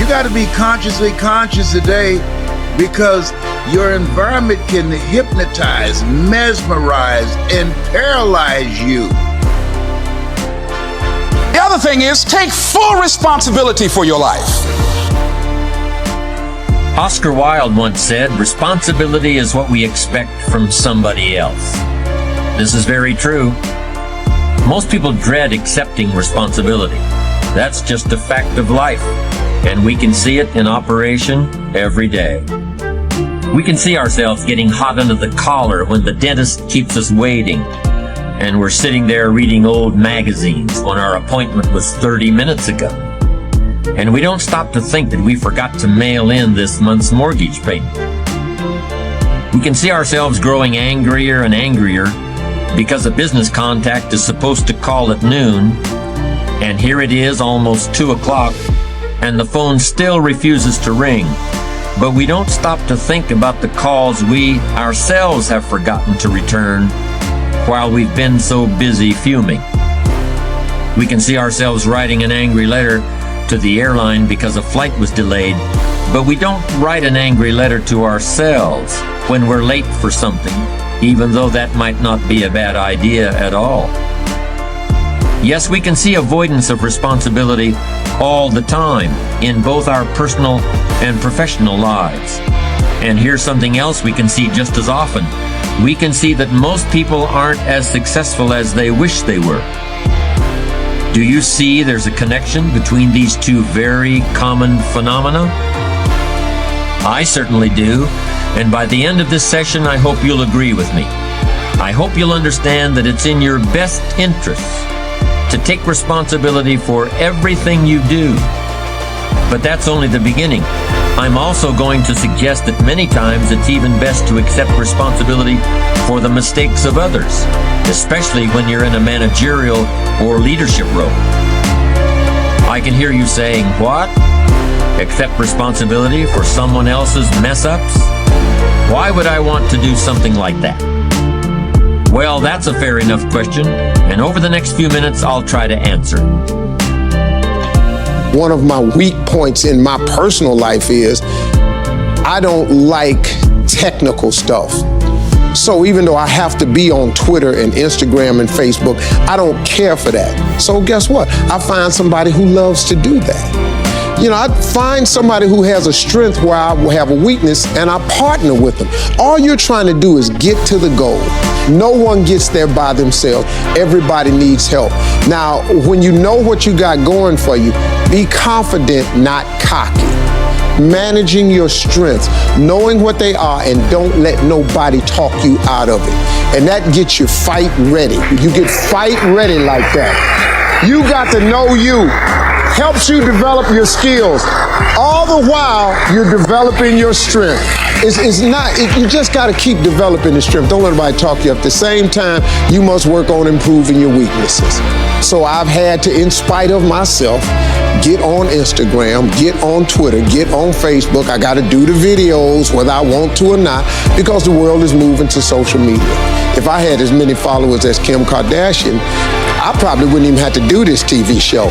You got to be consciously conscious today, because your environment can hypnotize, mesmerize, and paralyze you. The other thing is, take full responsibility for your life. Oscar Wilde once said, responsibility is what we expect from somebody else. This is very true. Most people dread accepting responsibility. That's just a fact of life, and we can see it in operation every day. We can see ourselves getting hot under the collar when the dentist keeps us waiting, and we're sitting there reading old magazines when our appointment was 30 minutes ago. And we don't stop to think that we forgot to mail in this month's mortgage payment. We can see ourselves growing angrier and angrier because a business contact is supposed to call at noon, and here it is almost 2 o'clock, and the phone still refuses to ring. But we don't stop to think about the calls we ourselves have forgotten to return while we've been so busy fuming. We can see ourselves writing an angry letter to the airline because a flight was delayed, but we don't write an angry letter to ourselves when we're late for something, even though that might not be a bad idea at all. Yes, we can see avoidance of responsibility all the time in both our personal and professional lives. And here's something else we can see just as often. We can see that most people aren't as successful as they wish they were. Do you see there's a connection between these two very common phenomena? I certainly do, and by the end of this session, I hope you'll agree with me. I hope you'll understand that it's in your best interests to take responsibility for everything you do. But that's only the beginning. I'm also going to suggest that many times it's even best to accept responsibility for the mistakes of others, especially when you're in a managerial or leadership role. I can hear you saying, what? Accept responsibility for someone else's mess-ups? Why would I want to do something like that? Well, that's a fair enough question, and over the next few minutes, I'll try to answer. One of my weak points in my personal life is I don't like technical stuff. So even though I have to be on Twitter and Instagram and Facebook, I don't care for that. So guess what? I find somebody who loves to do that. You know, I find somebody who has a strength where I will have a weakness, and I partner with them. All you're trying to do is get to the goal. No one gets there by themselves. Everybody needs help. Now, when you know what you got going for you, be confident, not cocky. Managing your strengths, knowing what they are, and don't let nobody talk you out of it. And that gets you fight ready. You get fight ready like that. You got to know you. Helps you develop your skills. All the while, you're developing your strength. You just got to keep developing the strength. Don't let anybody talk you up. At the same time, you must work on improving your weaknesses. So I've had to, in spite of myself, get on Instagram, get on Twitter, get on Facebook. I got to do the videos whether I want to or not, because the world is moving to social media. If I had as many followers as Kim Kardashian, I probably wouldn't even have to do this TV show.